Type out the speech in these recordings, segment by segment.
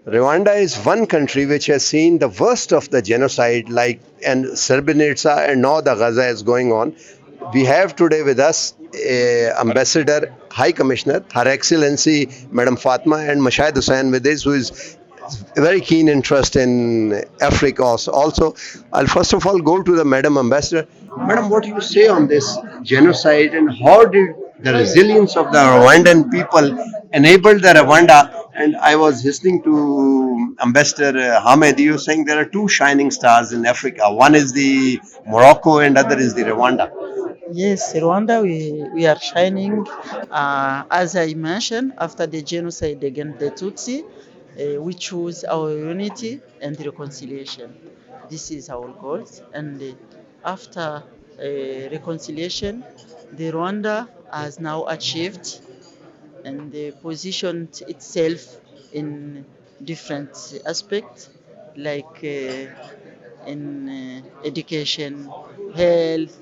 Rwanda is one country which has seen the worst of the genocide, like and Srebrenica, and now the Gaza is going on. We have today with us Ambassador, High Commissioner, Her Excellency Madam Fatima, and Mushahid Hussain with us, who is very keen interest in Africa also. I'll first of all go to the Madam Ambassador. Madam, what do you say on this genocide, and how did the resilience of the Rwandan people enable the Rwanda? And I was listening to Ambassador Hamed, you saying there are two shining stars in Africa. One is the Morocco and other is the Rwanda. Yes, Rwanda, we are shining. As I mentioned, after the genocide against the Tutsi, we choose our unity and reconciliation. This is our goal. And after reconciliation, the Rwanda has now achieved and positioned itself in different aspects like in education, health,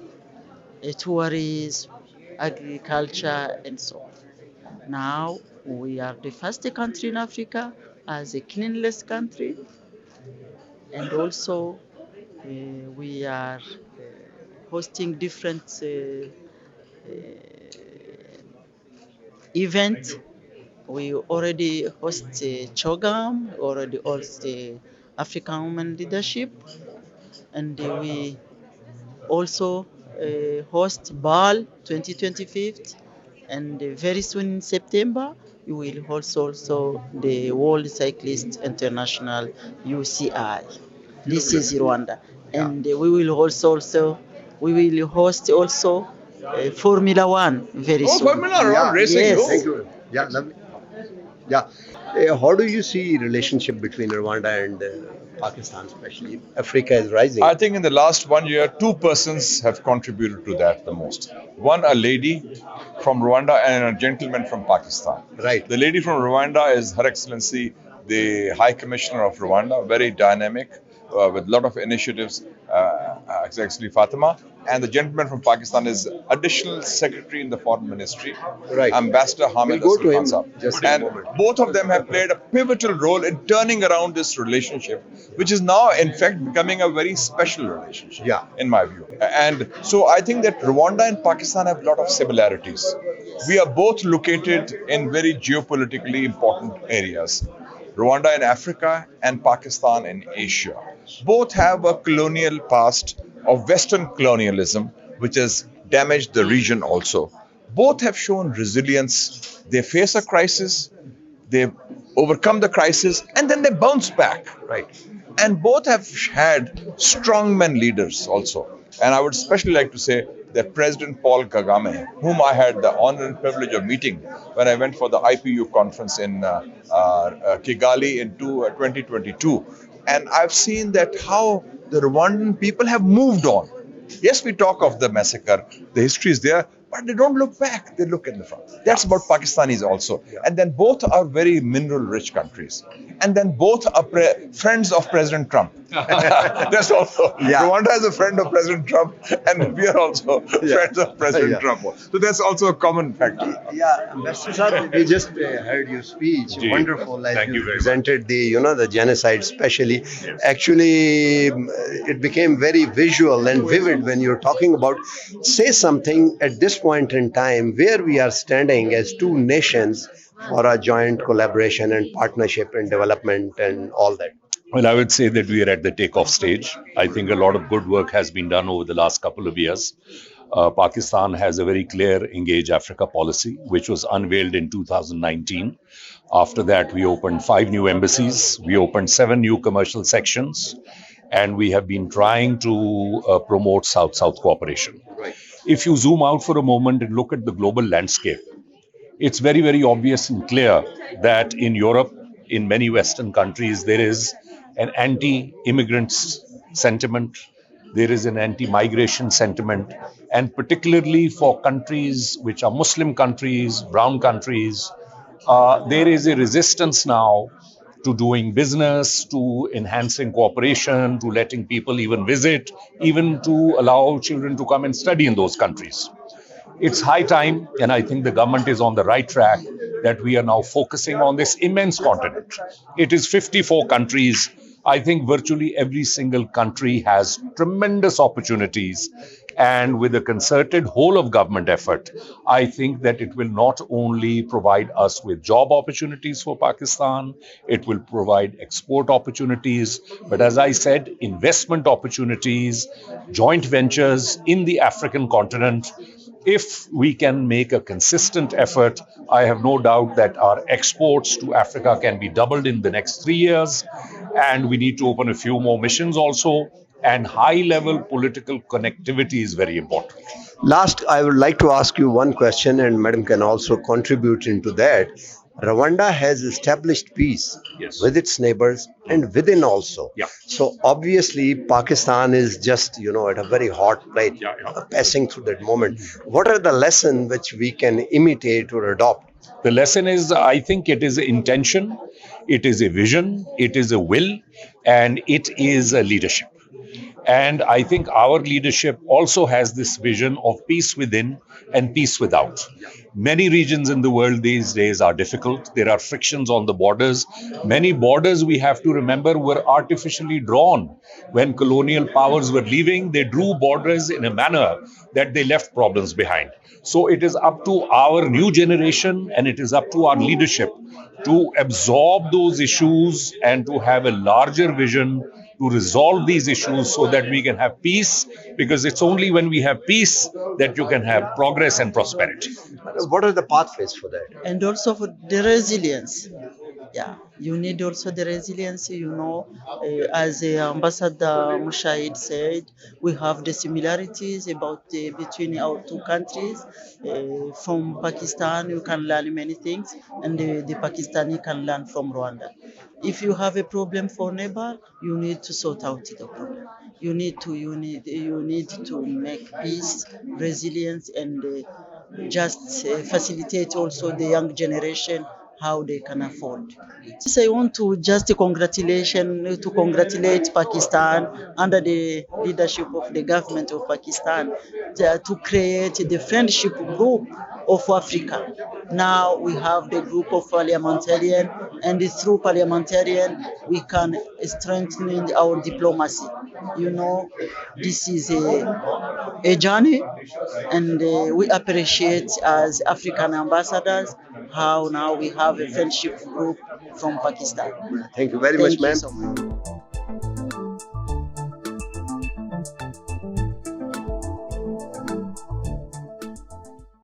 tourism, agriculture, and so on. Now we are the first country in Africa as a cleanless country, and also we are hosting different events. We already host Chogam, already host African Women Leadership, and we also host BAL 2025, and very soon in September we will host also the World Cyclist International UCI. This is Rwanda, and we will host also Formula One very soon. Formula One racing. Yes. Thank you. Yeah, lovely. Yeah. How do you see relationship between Rwanda and Pakistan, especially? Africa is rising. I think in the last 1 year, two persons have contributed to that the most. One, a lady from Rwanda, and a gentleman from Pakistan. Right. The lady from Rwanda is Her Excellency, the High Commissioner of Rwanda, very dynamic, with a lot of initiatives, actually Fatima. And the gentleman from Pakistan is Additional Secretary in the Foreign Ministry, Right. Ambassador Hamid We'll go to him Asif. just in a And moment. both of them have played a pivotal role in turning around this relationship, which is now, in fact, becoming a very special relationship, Yeah. in my view. And so I think that Rwanda and Pakistan have a lot of similarities. We are both located in very geopolitically important areas. Rwanda in Africa and Pakistan in Asia. Both have a colonial past of Western colonialism, which has damaged the region also. Both have shown resilience. They face a crisis, they overcome the crisis, and then they bounce back. Right. And both have had strongmen leaders also. And I would especially like to say that President Paul Kagame, whom I had the honor and privilege of meeting when I went for the IPU conference in Kigali in 2022. And I've seen that how the Rwandan people have moved on. Yes, we talk of the massacre, the history is there, but they don't look back, they look in the front. That's about Pakistanis also. And then both are very mineral-rich countries. And then both are friends of President Trump. That's also, Rwanda is a friend of President Trump, and we are also friends of President Trump. So that's also a common factor. Ambassador Saab, we just heard your speech. Wonderful, as Thank you you very presented the genocide, especially. Actually, it became very visual and vivid when you're talking about. Say something at this point in time where we are standing as two nations for a joint collaboration and partnership and development and all that. Well, I would say that we are at the takeoff stage. I think a lot of good work has been done over the last couple of years. Pakistan has a very clear Engage Africa policy, which was unveiled in 2019. After that, we opened 5 new embassies. We opened 7 new commercial sections. And we have been trying to promote South-South cooperation. Right. If you zoom out for a moment and look at the global landscape, it's very, very obvious and clear that in Europe, in many Western countries, there is an anti-immigrant sentiment, there is an anti-migration sentiment, and particularly for countries which are Muslim countries, brown countries, there is a resistance now to doing business, to enhancing cooperation, to letting people even visit, even to allow children to come and study in those countries. It's high time, and I think the government is on the right track, that we are now focusing on this immense continent. It is 54 countries. I think virtually every single country has tremendous opportunities. And with a concerted whole of government effort, I think that it will not only provide us with job opportunities for Pakistan, it will provide export opportunities, but as I said, investment opportunities, joint ventures in the African continent. If we can make a consistent effort, I have no doubt that our exports to Africa can be doubled in the next 3 years. And we need to open a few more missions also. And high level political connectivity is very important. Last, I would like to ask you one question, and Madam can also contribute into that. Rwanda has established peace Yes. with its neighbors and within also. Yeah. So obviously, Pakistan is just at a very hot plate, Yeah, yeah. passing through that moment. What are the lessons which we can imitate or adopt? The lesson is, I think it is intention, it is a vision, it is a will, and it is a leadership. And I think our leadership also has this vision of peace within and peace without. Many regions in the world these days are difficult. There are frictions on the borders. Many borders, we have to remember, were artificially drawn. When colonial powers were leaving, they drew borders in a manner that they left problems behind. So it is up to our new generation and it is up to our leadership to absorb those issues and to have a larger vision to resolve these issues so that we can have peace, because it's only when we have peace that you can have progress and prosperity. What are the pathways for that? And also for the resilience. Yeah, you need also the resilience. As Ambassador Mushahid said, we have the similarities about between our two countries. From Pakistan, you can learn many things, and the Pakistani can learn from Rwanda. If you have a problem for neighbor, you need to sort out the problem. You need to make peace, resilience, and just facilitate also the young generation how they can afford. Yes, I want to just congratulate Pakistan under the leadership of the government of Pakistan to create the friendship group of Africa. Now we have the group of parliamentarian, and through parliamentarian we can strengthen our diplomacy. This is a journey, and we appreciate as African ambassadors how now we have a friendship group from Pakistan. Thank you very much, Thank you ma'am. so much.